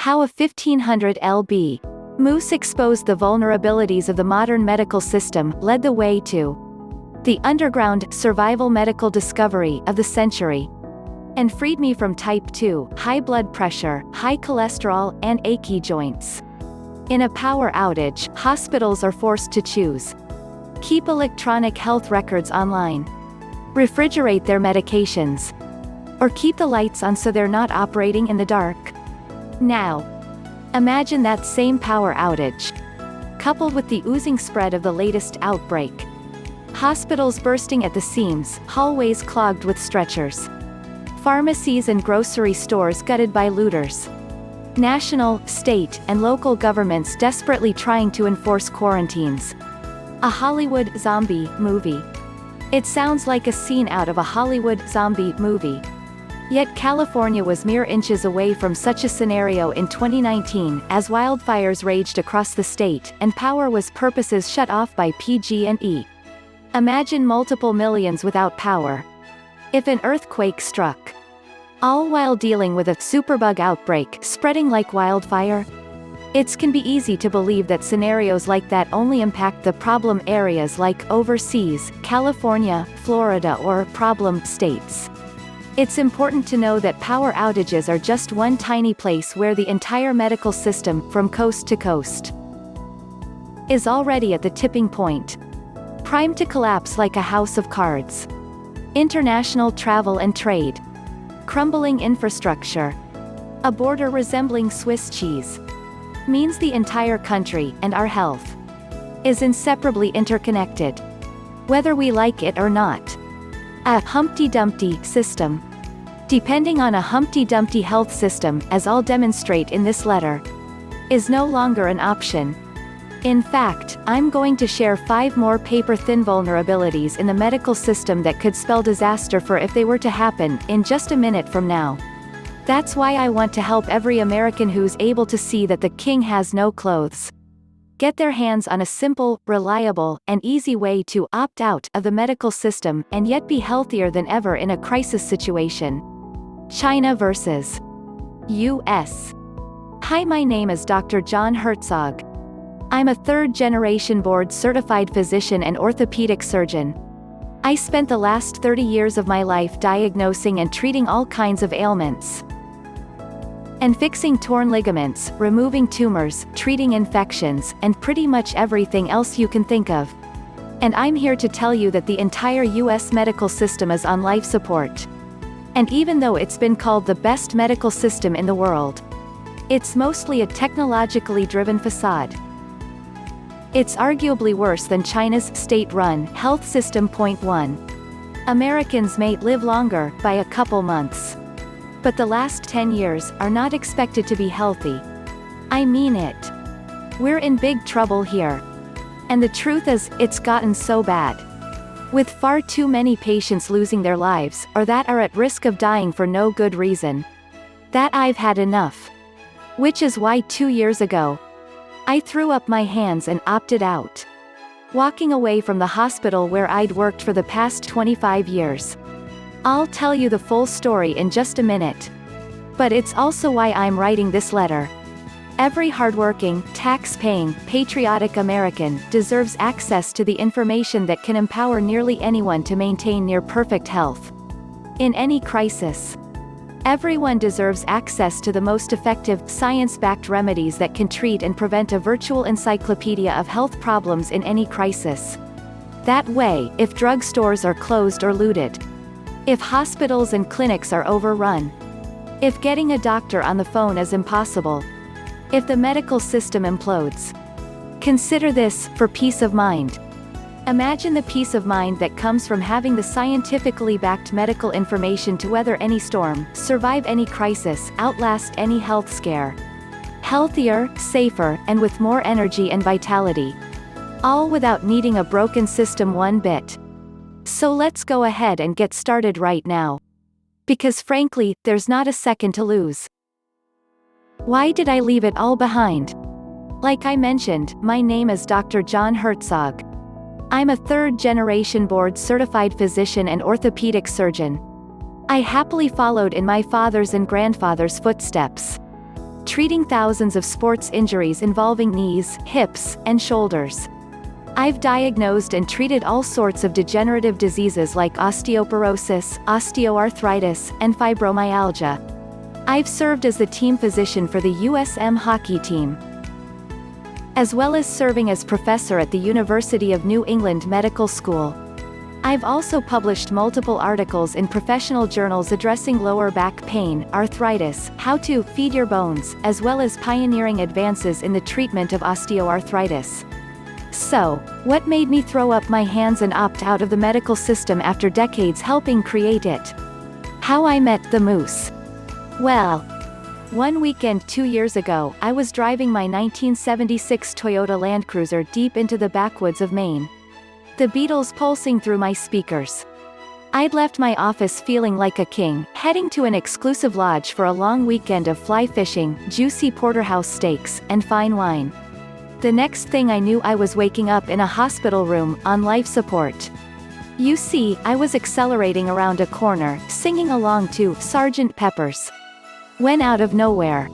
How a 1500 lb moose exposed the vulnerabilities of the modern medical system led the way to the underground survival medical discovery of the century, and freed me from type 2 high blood pressure, high cholesterol, and achy joints. In a power outage, hospitals are forced to choose: keep electronic health records online, refrigerate their medications, or keep the lights on so they're not operating in the dark. Now, imagine that same power outage, coupled with the oozing spread of the latest outbreak. Hospitals bursting at the seams, hallways clogged with stretchers, pharmacies and grocery stores gutted by looters, national, state, and local governments desperately trying to enforce quarantines. A Hollywood zombie movie. It sounds like a scene out of a Hollywood zombie movie. Yet California was mere inches away from such a scenario in 2019, as wildfires raged across the state, and power was purposes shut off by PG&E. Imagine multiple millions without power. If an earthquake struck, all while dealing with a superbug outbreak spreading like wildfire. It can be easy to believe that scenarios like that only impact the problem areas like overseas, California, Florida, or problem states. It's important to know that power outages are just one tiny place where the entire medical system, from coast to coast, is already at the tipping point, primed to collapse like a house of cards. International travel and trade, crumbling infrastructure, a border resembling Swiss cheese, means the entire country, and our health, is inseparably interconnected, whether we like it or not. A Humpty Dumpty system. Depending on a Humpty Dumpty health system, as I'll demonstrate in this letter, is no longer an option. In fact, I'm going to share 5 more paper-thin vulnerabilities in the medical system that could spell disaster for if they were to happen, in just a minute from now. That's why I want to help every American who's able to see that the king has no clothes get their hands on a simple, reliable, and easy way to opt out of the medical system and yet be healthier than ever in a crisis situation. China versus US. Hi, my name is Dr. John Herzog. I'm a third-generation board-certified physician and orthopedic surgeon. I spent the last 30 years of my life diagnosing and treating all kinds of ailments, and fixing torn ligaments, removing tumors, treating infections, and pretty much everything else you can think of. And I'm here to tell you that the entire US medical system is on life support. And even though it's been called the best medical system in the world, it's mostly a technologically driven facade. It's arguably worse than China's state-run health system. Point 1. Americans may live longer by a couple months, but the last 10 years are not expected to be healthy. I mean it. We're in big trouble here. And the truth is, it's gotten so bad, with far too many patients losing their lives, or that are at risk of dying for no good reason, that I've had enough. Which is why 2 years ago, I threw up my hands and opted out, walking away from the hospital where I'd worked for the past 25 years. I'll tell you the full story in just a minute. But it's also why I'm writing this letter. Every hardworking, tax-paying, patriotic American deserves access to the information that can empower nearly anyone to maintain near-perfect health in any crisis. Everyone deserves access to the most effective, science-backed remedies that can treat and prevent a virtual encyclopedia of health problems in any crisis. That way, if drugstores are closed or looted, if hospitals and clinics are overrun, if getting a doctor on the phone is impossible, if the medical system implodes, consider this, for peace of mind. Imagine the peace of mind that comes from having the scientifically backed medical information to weather any storm, survive any crisis, outlast any health scare. Healthier, safer, and with more energy and vitality. All without needing a broken system one bit. So let's go ahead and get started right now. Because frankly, there's not a second to lose. Why did I leave it all behind? Like I mentioned, my name is Dr. John Herzog. I'm a third-generation board-certified physician and orthopedic surgeon. I happily followed in my father's and grandfather's footsteps, treating thousands of sports injuries involving knees, hips, and shoulders. I've diagnosed and treated all sorts of degenerative diseases like osteoporosis, osteoarthritis, and fibromyalgia. I've served as the team physician for the USM hockey team, as well as serving as professor at the University of New England Medical School. I've also published multiple articles in professional journals addressing lower back pain, arthritis, how to feed your bones, as well as pioneering advances in the treatment of osteoarthritis. So, what made me throw up my hands and opt out of the medical system after decades helping create it? How I met the Moose. Well, one weekend 2 years ago, I was driving my 1976 Toyota Land Cruiser deep into the backwoods of Maine, the Beatles pulsing through my speakers. I'd left my office feeling like a king, heading to an exclusive lodge for a long weekend of fly fishing, juicy porterhouse steaks, and fine wine. The next thing I knew, I was waking up in a hospital room, on life support. You see, I was accelerating around a corner, singing along to Sgt. Pepper's, when out of nowhere,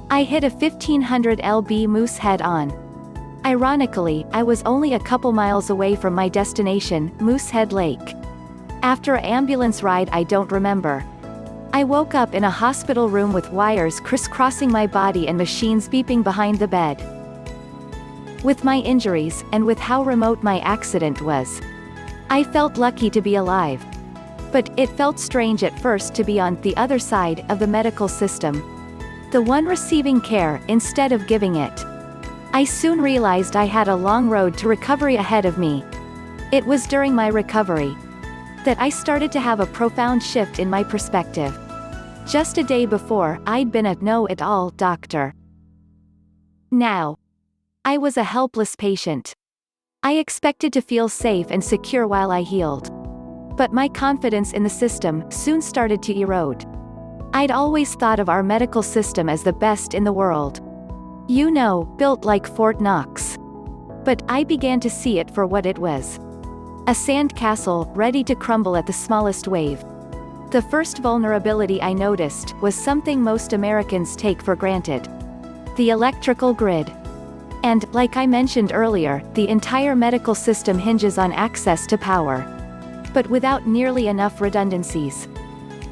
I hit a 1500 lb moose head on. Ironically, I was only a couple miles away from my destination, Moosehead Lake. After an ambulance ride I don't remember. I woke up in a hospital room with wires crisscrossing my body and machines beeping behind the bed. With my injuries, and with how remote my accident was, I felt lucky to be alive. But it felt strange at first to be on the other side of the medical system, the one receiving care instead of giving it. I soon realized I had a long road to recovery ahead of me. It was during my recovery that I started to have a profound shift in my perspective. Just a day before, I'd been a know-it-all doctor. Now, I was a helpless patient. I expected to feel safe and secure while I healed. But my confidence in the system soon started to erode. I'd always thought of our medical system as the best in the world. You know, built like Fort Knox. But I began to see it for what it was. A sand castle, ready to crumble at the smallest wave. The first vulnerability I noticed was something most Americans take for granted: the electrical grid. And, like I mentioned earlier, the entire medical system hinges on access to power, but without nearly enough redundancies.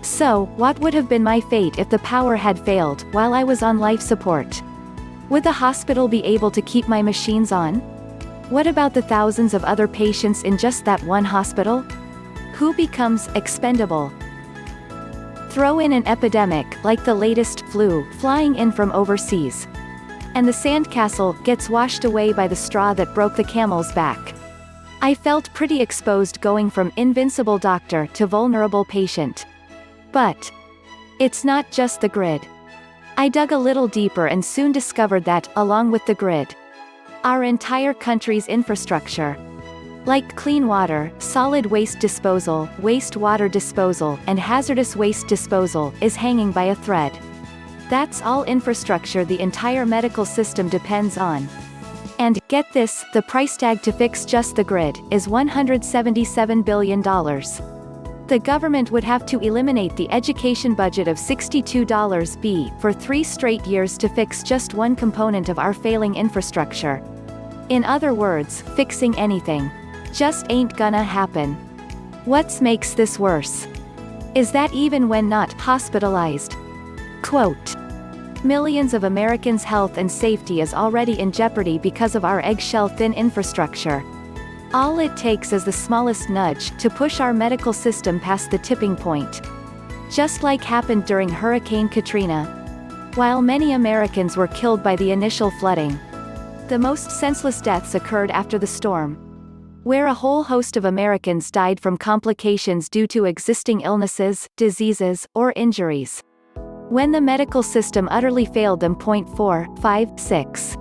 So, what would have been my fate if the power had failed while I was on life support? Would the hospital be able to keep my machines on? What about the thousands of other patients in just that one hospital? Who becomes expendable? Throw in an epidemic, like the latest flu, flying in from overseas, and the sandcastle gets washed away by the straw that broke the camel's back. I felt pretty exposed going from invincible doctor to vulnerable patient. But it's not just the grid. I dug a little deeper and soon discovered that, along with the grid, our entire country's infrastructure, like clean water, solid waste disposal, wastewater disposal, and hazardous waste disposal, is hanging by a thread. That's all infrastructure the entire medical system depends on. And, get this, the price tag to fix just the grid is $177 billion. The government would have to eliminate the education budget of $62 for 3 straight years to fix just one component of our failing infrastructure. In other words, fixing anything just ain't gonna happen. What makes this worse is that even when not hospitalized, quote, millions of Americans' health and safety is already in jeopardy because of our eggshell-thin infrastructure. All it takes is the smallest nudge to push our medical system past the tipping point. Just like happened during Hurricane Katrina. While many Americans were killed by the initial flooding, the most senseless deaths occurred after the storm, where a whole host of Americans died from complications due to existing illnesses, diseases, or injuries, when the medical system utterly failed them. 4.56.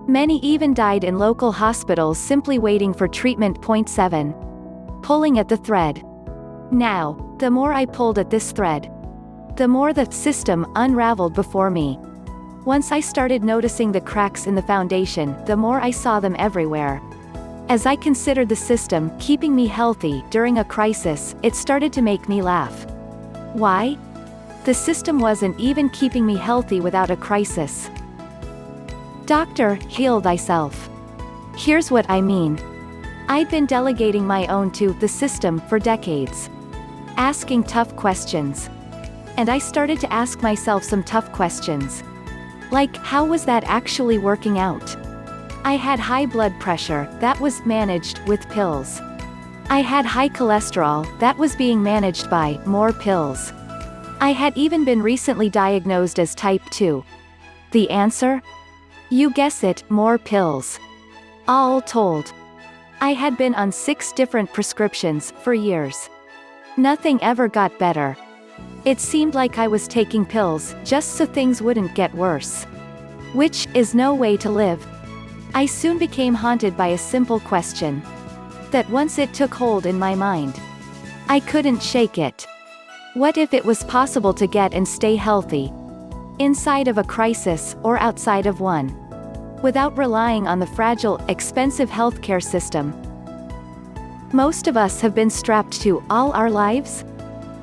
Many even died in local hospitals simply waiting for treatment. 7. Pulling at the thread. Now, the more I pulled at this thread, the more the system unraveled before me. Once I started noticing the cracks in the foundation, the more I saw them everywhere. As I considered the system keeping me healthy during a crisis, it started to make me laugh. Why? The system wasn't even keeping me healthy without a crisis. Doctor, heal thyself. Here's what I mean. I'd been delegating my own to the system for decades. Asking tough questions. And I started to ask myself some tough questions. Like, how was that actually working out? I had high blood pressure, that was managed with pills. I had high cholesterol, that was being managed by more pills. I had even been recently diagnosed as type 2. The answer? You guess it, more pills. All told, I had been on 6 different prescriptions for years. Nothing ever got better. It seemed like I was taking pills just so things wouldn't get worse. Which is no way to live. I soon became haunted by a simple question. That once it took hold in my mind, I couldn't shake it. What if it was possible to get and stay healthy? Inside of a crisis, or outside of one? Without relying on the fragile, expensive healthcare system. Most of us have been strapped to all our lives?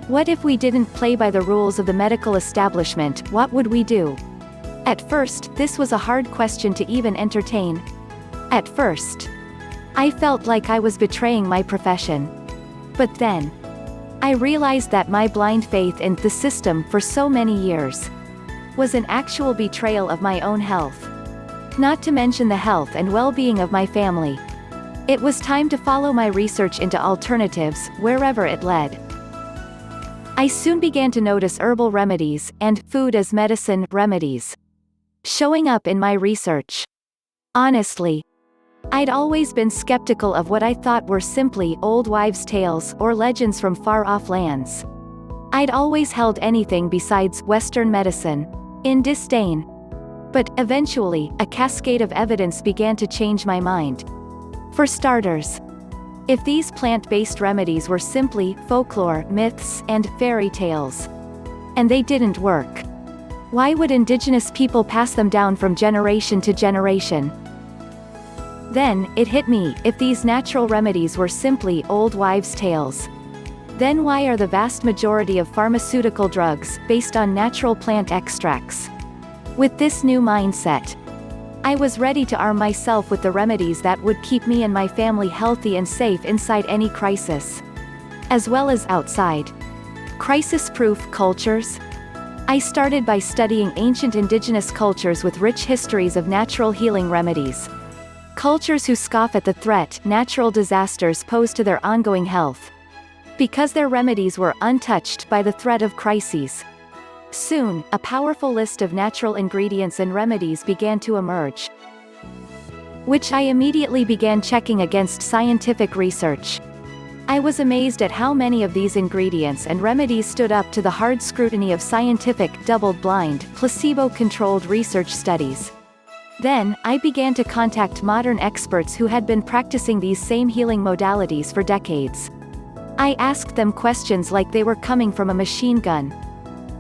What if we didn't play by the rules of the medical establishment, what would we do? At first, this was a hard question to even entertain. At first, I felt like I was betraying my profession. But then, I realized that my blind faith in the system for so many years was an actual betrayal of my own health. Not to mention the health and well-being of my family. It was time to follow my research into alternatives, wherever it led. I soon began to notice herbal remedies, and food as medicine remedies showing up in my research. Honestly, I'd always been skeptical of what I thought were simply old wives' tales or legends from far-off lands. I'd always held anything besides Western medicine in disdain. But, eventually, a cascade of evidence began to change my mind. For starters, if these plant-based remedies were simply folklore, myths, and fairy tales, and they didn't work, why would indigenous people pass them down from generation to generation? Then, it hit me, if these natural remedies were simply old wives' tales, then why are the vast majority of pharmaceutical drugs based on natural plant extracts? With this new mindset, I was ready to arm myself with the remedies that would keep me and my family healthy and safe inside any crisis, as well as outside. Crisis-proof cultures? I started by studying ancient indigenous cultures with rich histories of natural healing remedies. Cultures who scoff at the threat natural disasters pose to their ongoing health, because their remedies were untouched by the threat of crises. Soon, a powerful list of natural ingredients and remedies began to emerge, which I immediately began checking against scientific research. I was amazed at how many of these ingredients and remedies stood up to the hard scrutiny of scientific, double-blind, placebo-controlled research studies. Then, I began to contact modern experts who had been practicing these same healing modalities for decades. I asked them questions like they were coming from a machine gun.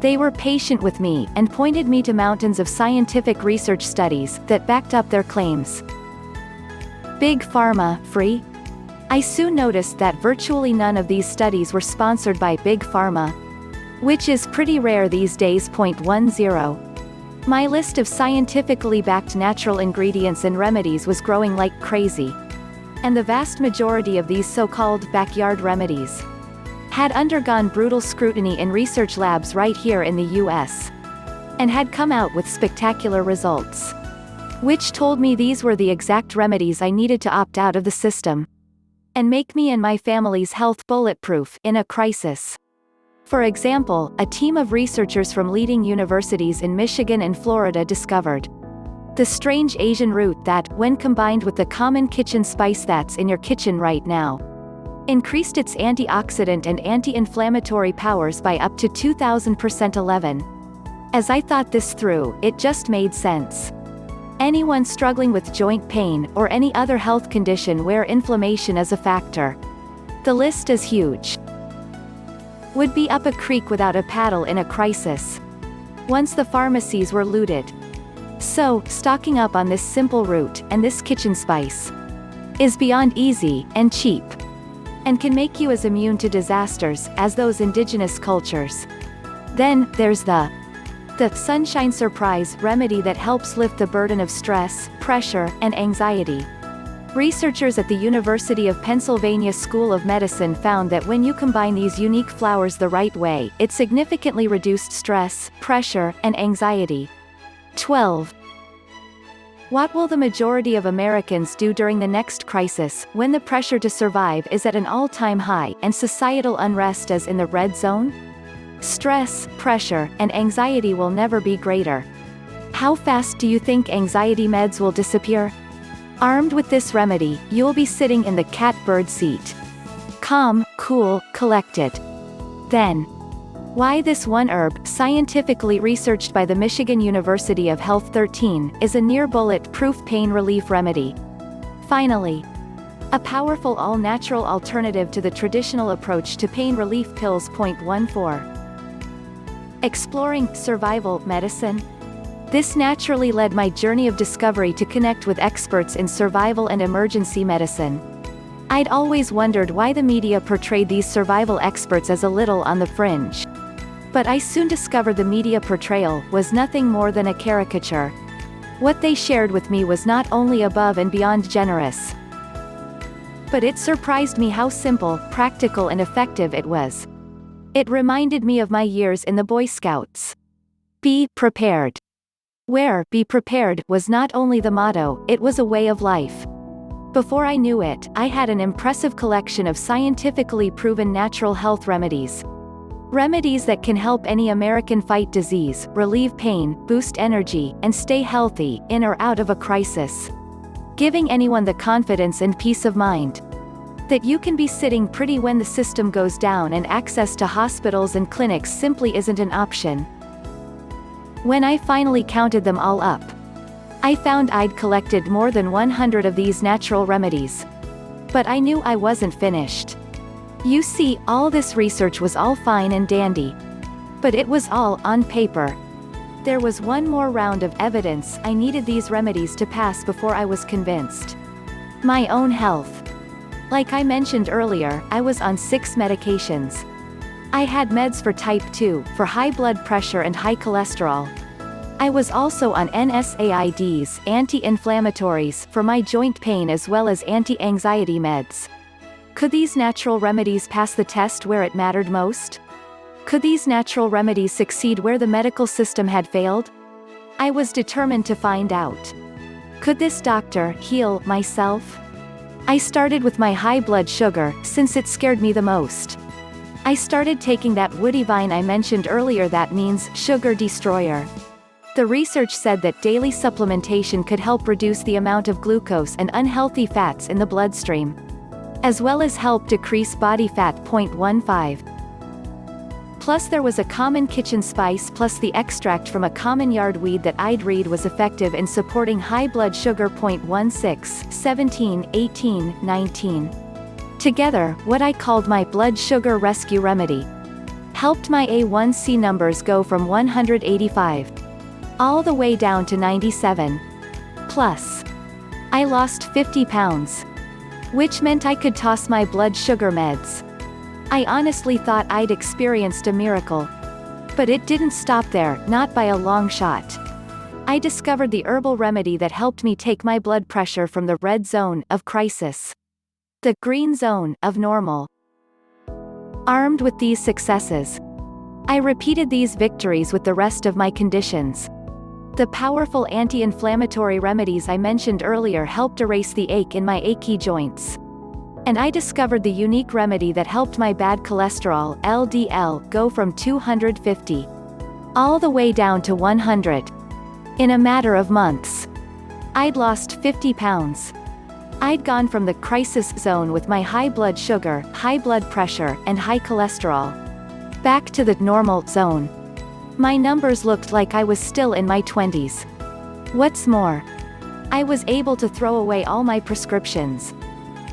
They were patient with me, and pointed me to mountains of scientific research studies that backed up their claims. Big Pharma, free? I soon noticed that virtually none of these studies were sponsored by Big Pharma, which is pretty rare these days. 10. My list of scientifically backed natural ingredients and remedies was growing like crazy. And the vast majority of these so-called backyard remedies had undergone brutal scrutiny in research labs right here in the US, and had come out with spectacular results, which told me these were the exact remedies I needed to opt out of the system and make me and my family's health bulletproof in a crisis. For example, a team of researchers from leading universities in Michigan and Florida discovered the strange Asian root that, when combined with the common kitchen spice that's in your kitchen right now, increased its antioxidant and anti-inflammatory powers by up to 2000%. 11. As I thought this through, it just made sense. Anyone struggling with joint pain or any other health condition where inflammation is a factor, the list is huge, would be up a creek without a paddle in a crisis, once the pharmacies were looted. So, stocking up on this simple root, and this kitchen spice, is beyond easy, and cheap, and can make you as immune to disasters as those indigenous cultures. Then, there's the Sunshine Surprise remedy that helps lift the burden of stress, pressure, and anxiety. Researchers at the University of Pennsylvania School of Medicine found that when you combine these unique flowers the right way, it significantly reduced stress, pressure, and anxiety. 12. What will the majority of Americans do during the next crisis, when the pressure to survive is at an all-time high and societal unrest is in the red zone? Stress, pressure, and anxiety will never be greater. How fast do you think anxiety meds will disappear? Armed with this remedy, you'll be sitting in the catbird seat. Calm, cool, collected. Then, why this one herb, scientifically researched by the Michigan University of Health 13, is a near-bullet-proof pain relief remedy. Finally, a powerful all-natural alternative to the traditional approach to pain relief pills. 14. Exploring survival medicine. This naturally led my journey of discovery to connect with experts in survival and emergency medicine. I'd always wondered why the media portrayed these survival experts as a little on the fringe. But I soon discovered the media portrayal was nothing more than a caricature. What they shared with me was not only above and beyond generous, but it surprised me how simple, practical, and effective it was. It reminded me of my years in the Boy Scouts. Be prepared. Where be prepared was not only the motto, it was a way of life. Before I knew it, I had an impressive collection of scientifically proven natural health remedies. Remedies that can help any American fight disease, relieve pain, boost energy, and stay healthy, in or out of a crisis. Giving anyone the confidence and peace of mind that you can be sitting pretty when the system goes down and access to hospitals and clinics simply isn't an option. When I finally counted them all up, I found I'd collected more than 100 of these natural remedies. But I knew I wasn't finished. You see, all this research was all fine and dandy. But it was all on paper. There was one more round of evidence I needed these remedies to pass before I was convinced. My own health. Like I mentioned earlier, I was on 6 medications. I had meds for type 2, for high blood pressure and high cholesterol. I was also on NSAIDs, anti-inflammatories, for my joint pain as well as anti-anxiety meds. Could these natural remedies pass the test where it mattered most? Could these natural remedies succeed where the medical system had failed? I was determined to find out. Could this doctor heal myself? I started with my high blood sugar, since it scared me the most. I started taking that woody vine I mentioned earlier, that means sugar destroyer. The research said that daily supplementation could help reduce the amount of glucose and unhealthy fats in the bloodstream, as well as help decrease body fat. 0.15. Plus there was a common kitchen spice plus the extract from a common yard weed that I'd read was effective in supporting high blood sugar. 0.16, 17, 18, 19. Together, what I called my blood sugar rescue remedy helped my A1C numbers go from 185 all the way down to 97. Plus, I lost 50 pounds, which meant I could toss my blood sugar meds. I honestly thought I'd experienced a miracle. But it didn't stop there, not by a long shot. I discovered the herbal remedy that helped me take my blood pressure from the red zone of crisis, the green zone of normal. Armed with these successes, I repeated these victories with the rest of my conditions. The powerful anti-inflammatory remedies I mentioned earlier helped erase the ache in my achy joints. And I discovered the unique remedy that helped my bad cholesterol, LDL, go from 250 all the way down to 100 in a matter of months. I'd lost 50 pounds. I'd gone from the crisis zone with my high blood sugar, high blood pressure, and high cholesterol, back to the normal zone. My numbers looked like I was still in my 20s. What's more, I was able to throw away all my prescriptions.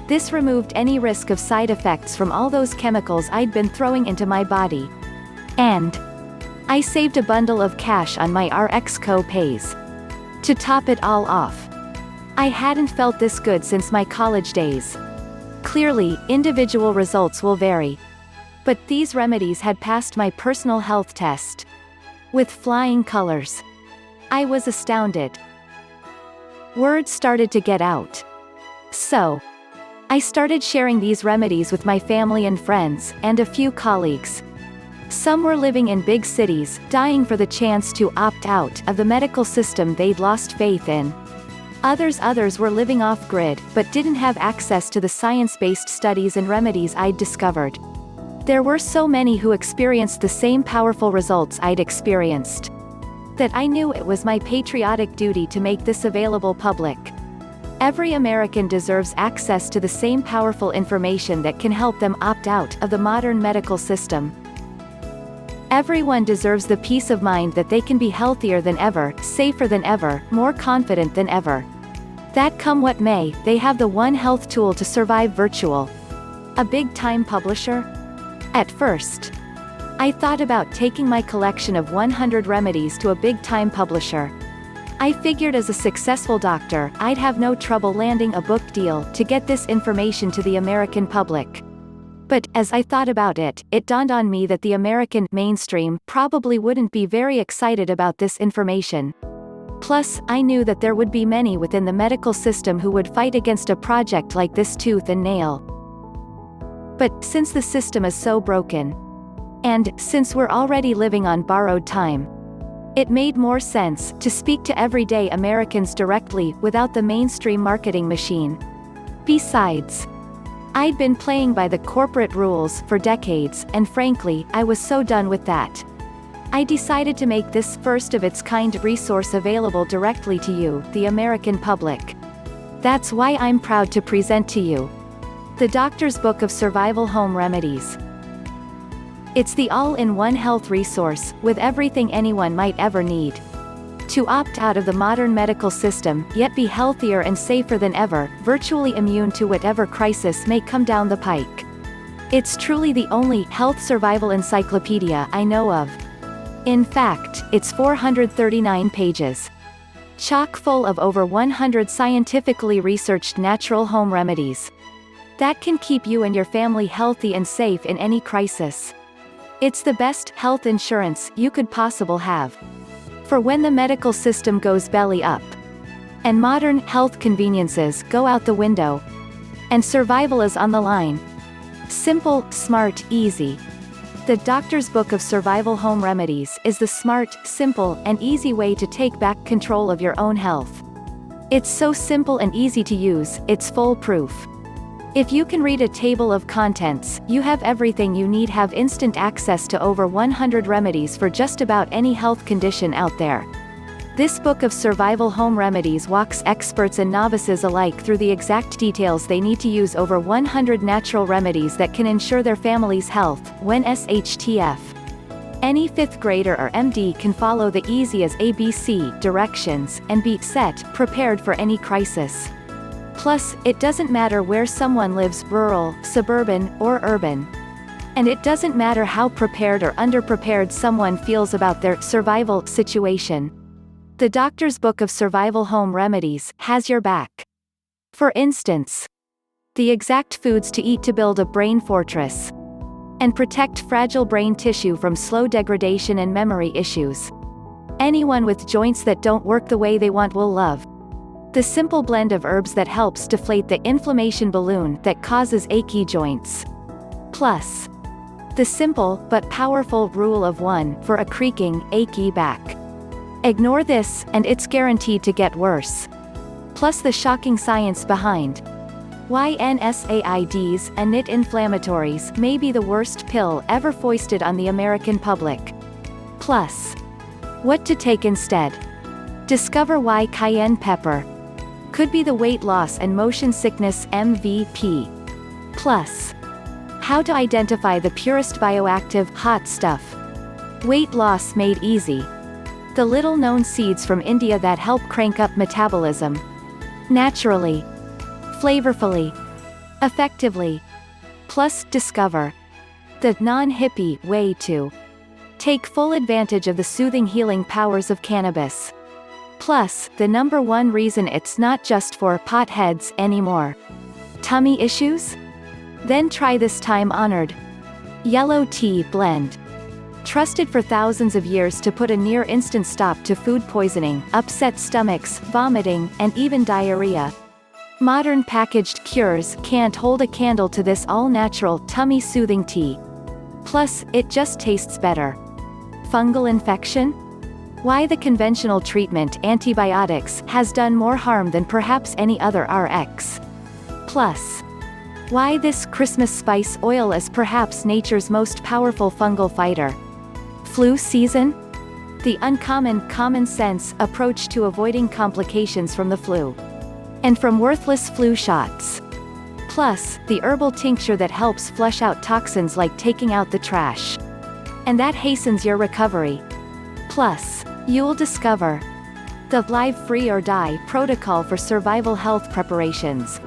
This removed any risk of side effects from all those chemicals I'd been throwing into my body. And I saved a bundle of cash on my RX co-pays. To top it all off, I hadn't felt this good since my college days. Clearly, individual results will vary. But these remedies had passed my personal health test. With flying colors. I was astounded. Word started to get out. So, I started sharing these remedies with my family and friends, and a few colleagues. Some were living in big cities, dying for the chance to opt out of the medical system they'd lost faith in. Others were living off-grid, but didn't have access to the science-based studies and remedies I'd discovered. There were so many who experienced the same powerful results I'd experienced, that I knew it was my patriotic duty to make this available public. Every American deserves access to the same powerful information that can help them opt out of the modern medical system. Everyone deserves the peace of mind that they can be healthier than ever, safer than ever, more confident than ever. That come what may, they have the one health tool to survive virtual. A big-time publisher? At first, I thought about taking my collection of 100 remedies to a big-time publisher. I figured as a successful doctor, I'd have no trouble landing a book deal to get this information to the American public. But, as I thought about it, it dawned on me that the American mainstream probably wouldn't be very excited about this information. Plus, I knew that there would be many within the medical system who would fight against a project like this tooth and nail. But, since the system is so broken, and since we're already living on borrowed time, it made more sense to speak to everyday Americans directly without the mainstream marketing machine. Besides, I'd been playing by the corporate rules for decades, and frankly, I was so done with that. I decided to make this first-of-its-kind resource available directly to you, the American public. That's why I'm proud to present to you the Doctor's Book of Survival Home Remedies. It's the all-in-one health resource, with everything anyone might ever need to opt out of the modern medical system, yet be healthier and safer than ever, virtually immune to whatever crisis may come down the pike. It's truly the only health survival encyclopedia I know of. In fact, it's 439 pages. Chock full of over 100 scientifically researched natural home remedies that can keep you and your family healthy and safe in any crisis. It's the best health insurance you could possibly have for when the medical system goes belly up, and modern health conveniences go out the window, and survival is on the line. Simple, smart, easy. The Doctor's Book of Survival Home Remedies is the smart, simple, and easy way to take back control of your own health. It's so simple and easy to use, it's foolproof. If you can read a table of contents, you have everything you need. Have instant access to over 100 remedies for just about any health condition out there. This book of survival home remedies walks experts and novices alike through the exact details they need to use over 100 natural remedies that can ensure their family's health, when SHTF. Any 5th grader or MD can follow the easy as ABC directions, and be prepared for any crisis. Plus, it doesn't matter where someone lives, rural, suburban, or urban. And it doesn't matter how prepared or underprepared someone feels about their survival situation. The Doctor's Book of Survival Home Remedies has your back. For instance, the exact foods to eat to build a brain fortress and protect fragile brain tissue from slow degradation and memory issues. Anyone with joints that don't work the way they want will love the simple blend of herbs that helps deflate the inflammation balloon that causes achy joints. Plus, the simple but powerful rule of 1 for a creaking, achy back. Ignore this, and it's guaranteed to get worse. Plus the shocking science behind why NSAIDs and anti-inflammatories may be the worst pill ever foisted on the American public. Plus, what to take instead. Discover why cayenne pepper could be the weight loss and motion sickness MVP. Plus, how to identify the purest bioactive hot stuff. Weight loss made easy. The little-known seeds from India that help crank up metabolism naturally, flavorfully, effectively. Plus, discover the non-hippie way to take full advantage of the soothing healing powers of cannabis. Plus, the #1 reason it's not just for potheads anymore. Tummy issues? Then try this time-honored Yellow tea blend. Trusted for thousands of years to put a near-instant stop to food poisoning, upset stomachs, vomiting, and even diarrhea. Modern packaged cures can't hold a candle to this all-natural, tummy-soothing tea. Plus, it just tastes better. Fungal infection? Why the conventional treatment, antibiotics, has done more harm than perhaps any other RX. Plus, why this Christmas spice oil is perhaps nature's most powerful fungal fighter. Flu season? The uncommon, common-sense approach to avoiding complications from the flu. And from worthless flu shots. Plus, the herbal tincture that helps flush out toxins like taking out the trash. And that hastens your recovery. Plus, you'll discover the Live Free or Die protocol for survival health preparations.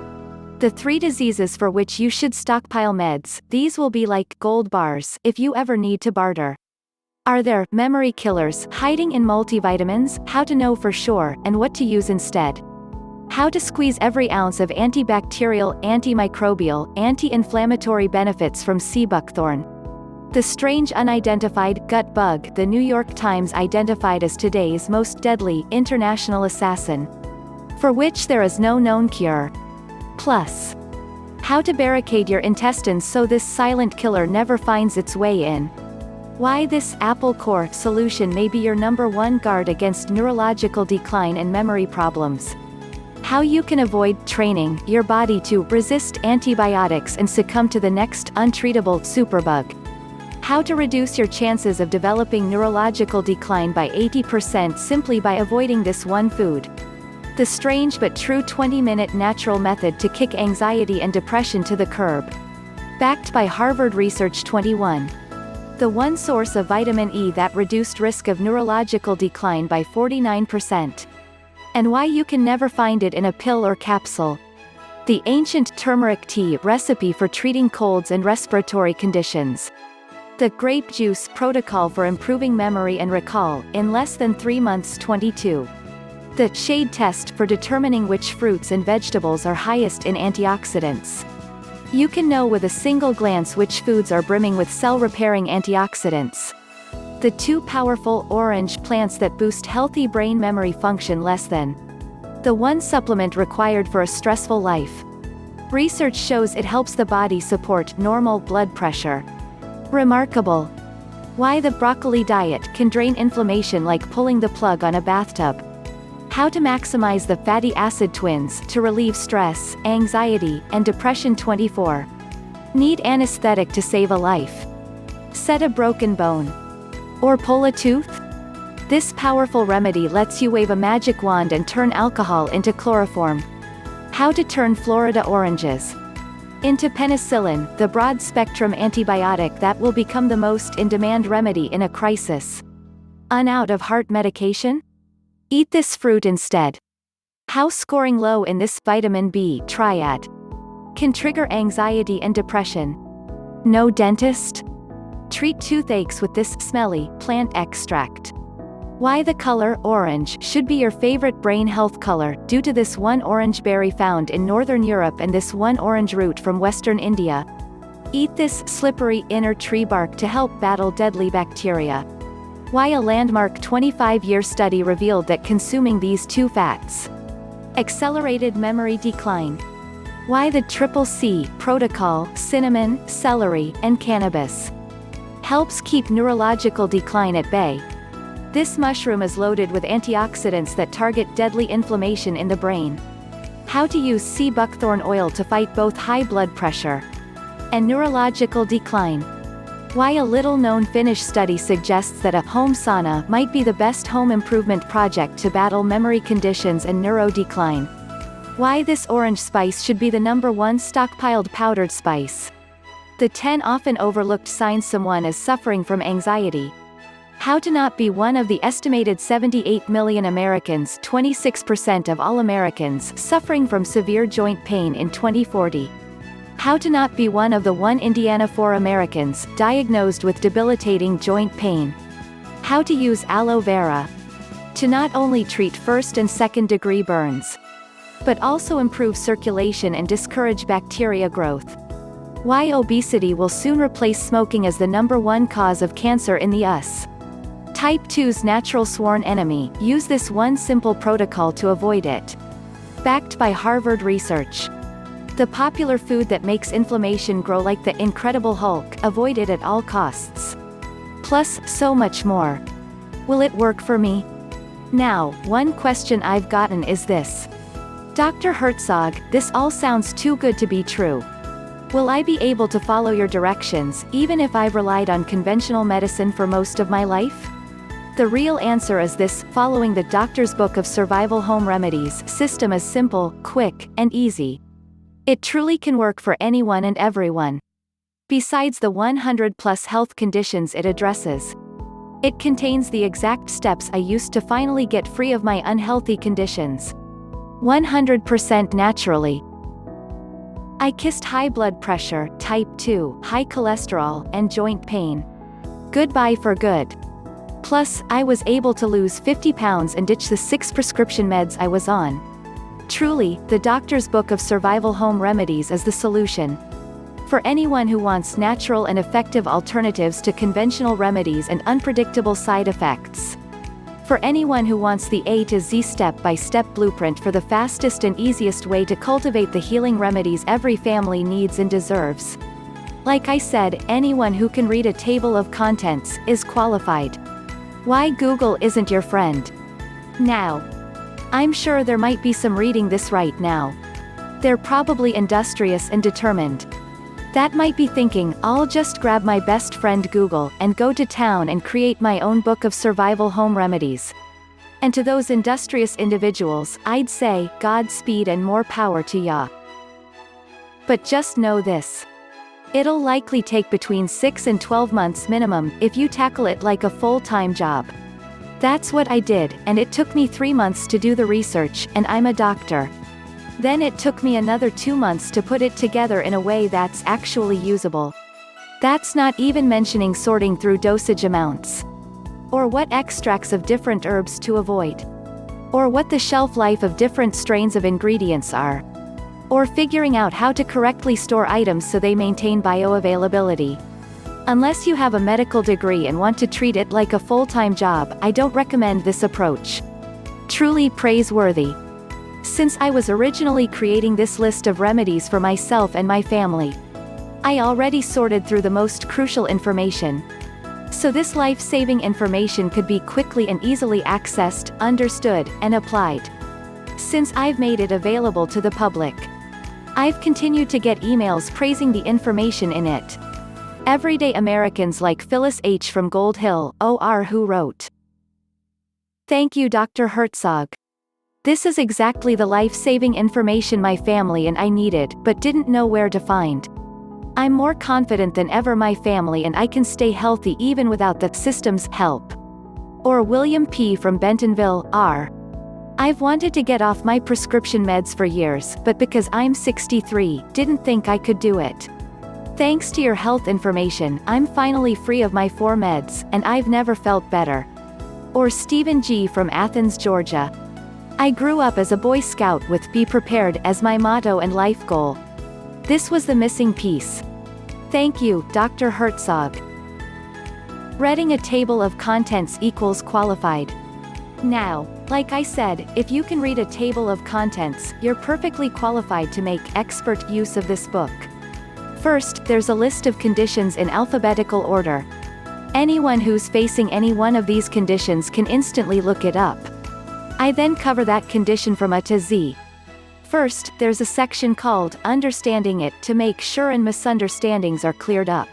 The 3 diseases for which you should stockpile meds, these will be like gold bars if you ever need to barter. Are there memory killers hiding in multivitamins? How to know for sure, and what to use instead. How to squeeze every ounce of antibacterial, antimicrobial, anti-inflammatory benefits from sea buckthorn. The strange unidentified gut bug the New York Times identified as today's most deadly international assassin. For which there is no known cure. Plus, how to barricade your intestines so this silent killer never finds its way in. Why this Apple Core solution may be your #1 guard against neurological decline and memory problems. How you can avoid training your body to resist antibiotics and succumb to the next untreatable superbug. How to reduce your chances of developing neurological decline by 80% simply by avoiding this one food. The strange but true 20-minute natural method to kick anxiety and depression to the curb. Backed by Harvard Research 21. The one source of vitamin E that reduced risk of neurological decline by 49%. And why you can never find it in a pill or capsule. The ancient turmeric tea recipe for treating colds and respiratory conditions. The grape juice protocol for improving memory and recall, in less than 3 months 22. The shade test for determining which fruits and vegetables are highest in antioxidants. You can know with a single glance which foods are brimming with cell-repairing antioxidants. The 2 powerful orange plants that boost healthy brain memory function less than the 1 supplement required for a stressful life. Research shows it helps the body support normal blood pressure. Remarkable. Why the broccoli diet can drain inflammation like pulling the plug on a bathtub. How to maximize the fatty acid twins to relieve stress, anxiety, and depression 24. Need anesthetic to save a life. Set a broken bone. Or pull a tooth? This powerful remedy lets you wave a magic wand and turn alcohol into chloroform. How to turn Florida oranges into penicillin, the broad-spectrum antibiotic that will become the most in-demand remedy in a crisis. Out of heart medication? Eat this fruit instead. How scoring low in this vitamin B triad can trigger anxiety and depression. No dentist? Treat toothaches with this smelly plant extract. Why the color orange should be your favorite brain health color due to this one orange berry found in Northern Europe and this one orange root from Western India. Eat this slippery inner tree bark to help battle deadly bacteria. Why a landmark 25-year study revealed that consuming these 2 fats accelerated memory decline. Why the Triple C protocol, cinnamon, celery, and cannabis helps keep neurological decline at bay. This mushroom is loaded with antioxidants that target deadly inflammation in the brain. How to use sea buckthorn oil to fight both high blood pressure and neurological decline. Why a little-known Finnish study suggests that a home sauna might be the best home improvement project to battle memory conditions and neuro-decline. Why this orange spice should be the #1 stockpiled powdered spice. The 10 often overlooked signs someone is suffering from anxiety. How to not be one of the estimated 78 million Americans, 26% of all Americans, suffering from severe joint pain in 2040. How to not be one of the 1 Indiana 4 Americans, diagnosed with debilitating joint pain. How to use aloe vera to not only treat 1st and 2nd degree burns, but also improve circulation and discourage bacteria growth. Why obesity will soon replace smoking as the #1 cause of cancer in the US. Type 2's natural sworn enemy, use this one simple protocol to avoid it. Backed by Harvard research. The popular food that makes inflammation grow like the Incredible Hulk, avoid it at all costs. Plus, so much more. Will it work for me? Now, one question I've gotten is this. Dr. Herzog, this all sounds too good to be true. Will I be able to follow your directions, even if I've relied on conventional medicine for most of my life? The real answer is this: following the doctor's book of survival home remedies system is simple, quick, and easy. It truly can work for anyone and everyone. Besides the 100+ health conditions it addresses, it contains the exact steps I used to finally get free of my unhealthy conditions. 100% naturally. I kissed high blood pressure, type 2, high cholesterol, and joint pain. Goodbye for good. Plus, I was able to lose 50 pounds and ditch the 6 prescription meds I was on. Truly, the doctor's book of survival home remedies is the solution. For anyone who wants natural and effective alternatives to conventional remedies and unpredictable side effects. For anyone who wants the A to Z step-by-step blueprint for the fastest and easiest way to cultivate the healing remedies every family needs and deserves. Like I said, anyone who can read a table of contents is qualified. Why Google isn't your friend? Now. I'm sure there might be some reading this right now. They're probably industrious and determined. That might be thinking, I'll just grab my best friend Google and go to town and create my own book of survival home remedies. And to those industrious individuals, I'd say, Godspeed and more power to ya. But just know this. It'll likely take between 6 and 12 months minimum, if you tackle it like a full-time job. That's what I did, and it took me 3 months to do the research, and I'm a doctor. Then it took me another 2 months to put it together in a way that's actually usable. That's not even mentioning sorting through dosage amounts. Or what extracts of different herbs to avoid. Or what the shelf life of different strains of ingredients are. Or figuring out how to correctly store items so they maintain bioavailability. Unless you have a medical degree and want to treat it like a full-time job, I don't recommend this approach. Truly praiseworthy. Since I was originally creating this list of remedies for myself and my family, I already sorted through the most crucial information. So this life-saving information could be quickly and easily accessed, understood, and applied. Since I've made it available to the public, I've continued to get emails praising the information in it. Everyday Americans like Phyllis H. from Gold Hill, OR, who wrote, "Thank you, Dr. Herzog. This is exactly the life-saving information my family and I needed, but didn't know where to find. I'm more confident than ever my family and I can stay healthy even without the system's help." Or William P. from Bentonville, R. "I've wanted to get off my prescription meds for years, but because I'm 63, didn't think I could do it. Thanks to your health information, I'm finally free of my 4 meds, and I've never felt better." Or Stephen G. from Athens, Georgia. "I grew up as a Boy Scout with Be Prepared as my motto and life goal. This was the missing piece. Thank you, Dr. Herzog." Reading a table of contents equals qualified. Now, like I said, if you can read a table of contents, you're perfectly qualified to make expert use of this book. First, there's a list of conditions in alphabetical order. Anyone who's facing any one of these conditions can instantly look it up. I then cover that condition from A to Z. First, there's a section called Understanding It to make sure and misunderstandings are cleared up.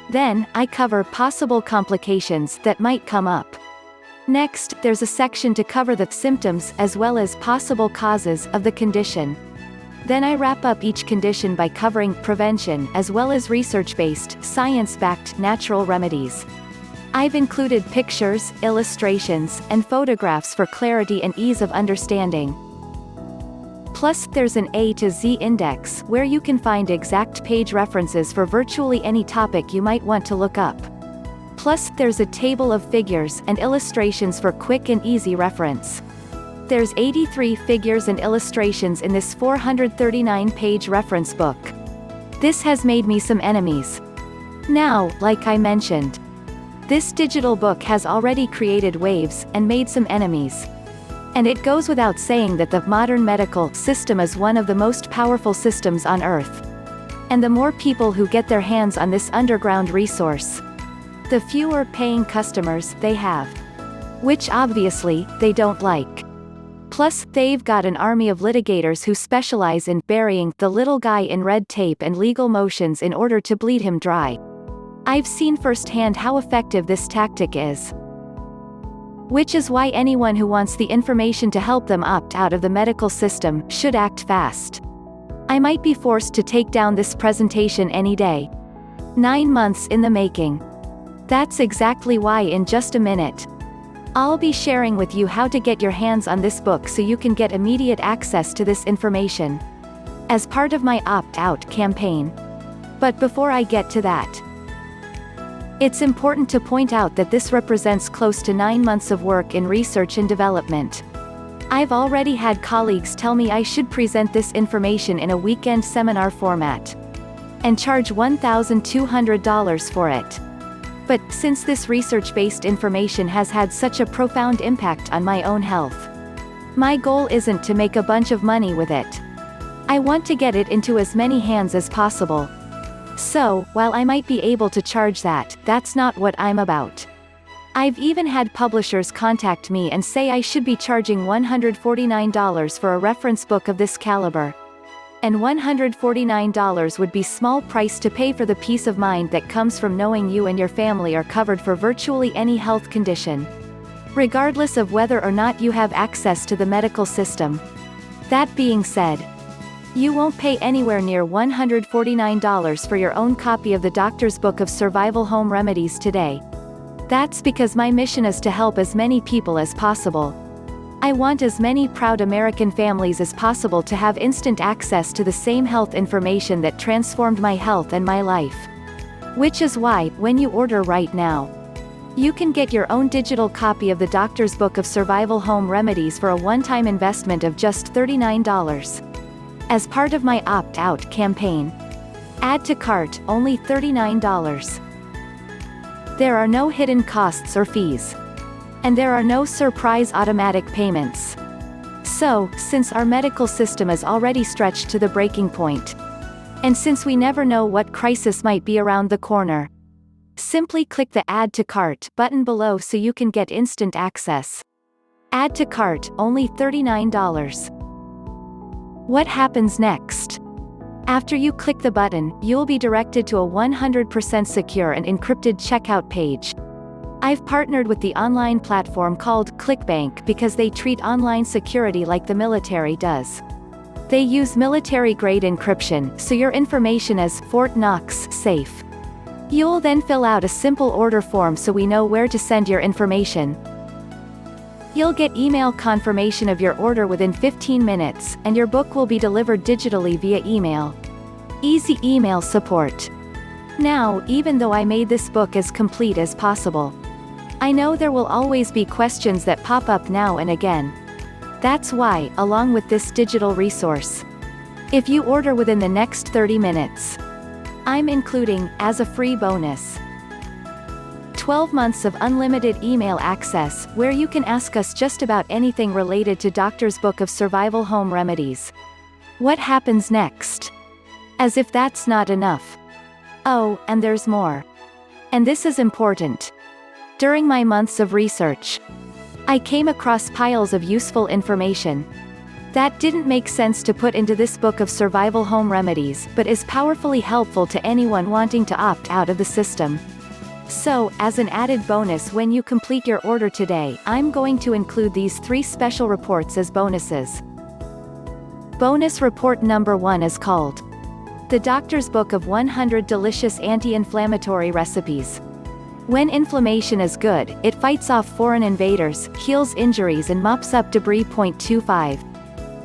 Then, I cover possible complications that might come up. Next, there's a section to cover the symptoms as well as possible causes of the condition. Then I wrap up each condition by covering prevention as well as research-based, science-backed natural remedies. I've included pictures, illustrations, and photographs for clarity and ease of understanding. Plus, there's an A to Z index where you can find exact page references for virtually any topic you might want to look up. Plus, there's a table of figures and illustrations for quick and easy reference. There's 83 figures and illustrations in this 439-page reference book. This has made me some enemies. Now, like I mentioned, this digital book has already created waves, and made some enemies. And it goes without saying that the modern medical system is one of the most powerful systems on Earth. And the more people who get their hands on this underground resource, the fewer paying customers they have. Which obviously, they don't like. Plus, they've got an army of litigators who specialize in burying the little guy in red tape and legal motions in order to bleed him dry. I've seen firsthand how effective this tactic is. Which is why anyone who wants the information to help them opt out of the medical system should act fast. I might be forced to take down this presentation any day. 9 months in the making. That's exactly why in just a minute, I'll be sharing with you how to get your hands on this book so you can get immediate access to this information, as part of my opt-out campaign. But before I get to that, it's important to point out that this represents close to 9 months of work in research and development. I've already had colleagues tell me I should present this information in a weekend seminar format, and charge $1,200 for it. But, since this research-based information has had such a profound impact on my own health, my goal isn't to make a bunch of money with it. I want to get it into as many hands as possible. So, while I might be able to charge that, that's not what I'm about. I've even had publishers contact me and say I should be charging $149 for a reference book of this caliber. And $149 would be small price to pay for the peace of mind that comes from knowing you and your family are covered for virtually any health condition, regardless of whether or not you have access to the medical system. That being said, you won't pay anywhere near $149 for your own copy of the Doctor's Book of Survival Home Remedies today. That's because my mission is to help as many people as possible. I want as many proud American families as possible to have instant access to the same health information that transformed my health and my life. Which is why, when you order right now, you can get your own digital copy of the Doctor's Book of Survival Home Remedies for a one-time investment of just $39. As part of my opt-out campaign. Add to cart, only $39. There are no hidden costs or fees. And there are no surprise automatic payments. So, since our medical system is already stretched to the breaking point, and since we never know what crisis might be around the corner, simply click the Add to Cart button below so you can get instant access. Add to cart, only $39. What happens next? After you click the button, you'll be directed to a 100% secure and encrypted checkout page. I've partnered with the online platform called ClickBank because they treat online security like the military does. They use military-grade encryption, so your information is Fort Knox safe. You'll then fill out a simple order form so we know where to send your information. You'll get email confirmation of your order within 15 minutes, and your book will be delivered digitally via email. Easy email support. Now, even though I made this book as complete as possible, I know there will always be questions that pop up now and again. That's why, along with this digital resource, if you order within the next 30 minutes, I'm including, as a free bonus, 12 months of unlimited email access, where you can ask us just about anything related to Doctor's Book of Survival Home Remedies. What happens next? As if that's not enough. Oh, and there's more. And this is important. During my months of research, I came across piles of useful information that didn't make sense to put into this book of survival home remedies, but is powerfully helpful to anyone wanting to opt out of the system. So, as an added bonus when you complete your order today, I'm going to include these 3 special reports as bonuses. Bonus report number 1 is called The Doctor's Book of 100 Delicious Anti-Inflammatory Recipes. When inflammation is good, it fights off foreign invaders, heals injuries and mops up debris. 25.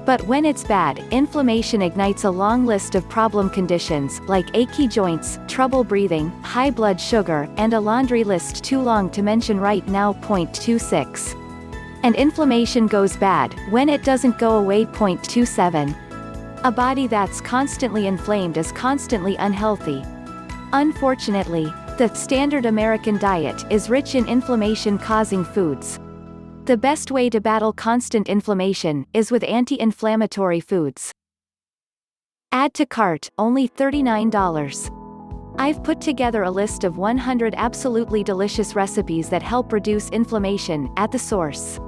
But when it's bad, inflammation ignites a long list of problem conditions, like achy joints, trouble breathing, high blood sugar, and a laundry list too long to mention right now. 26. And inflammation goes bad when it doesn't go away. 27. A body that's constantly inflamed is constantly unhealthy. Unfortunately, the standard American diet is rich in inflammation-causing foods. The best way to battle constant inflammation is with anti-inflammatory foods. Add to cart, only $39. I've put together a list of 100 absolutely delicious recipes that help reduce inflammation, at the source.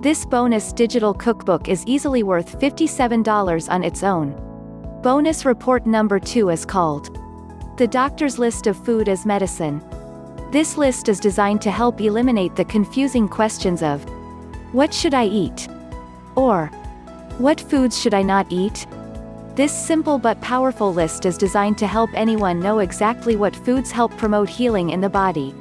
This bonus digital cookbook is easily worth $57 on its own. Bonus report number 2 is called The Doctor's List of Food as Medicine. This list is designed to help eliminate the confusing questions of, what should I eat? Or, what foods should I not eat? This simple but powerful list is designed to help anyone know exactly what foods help promote healing in the body.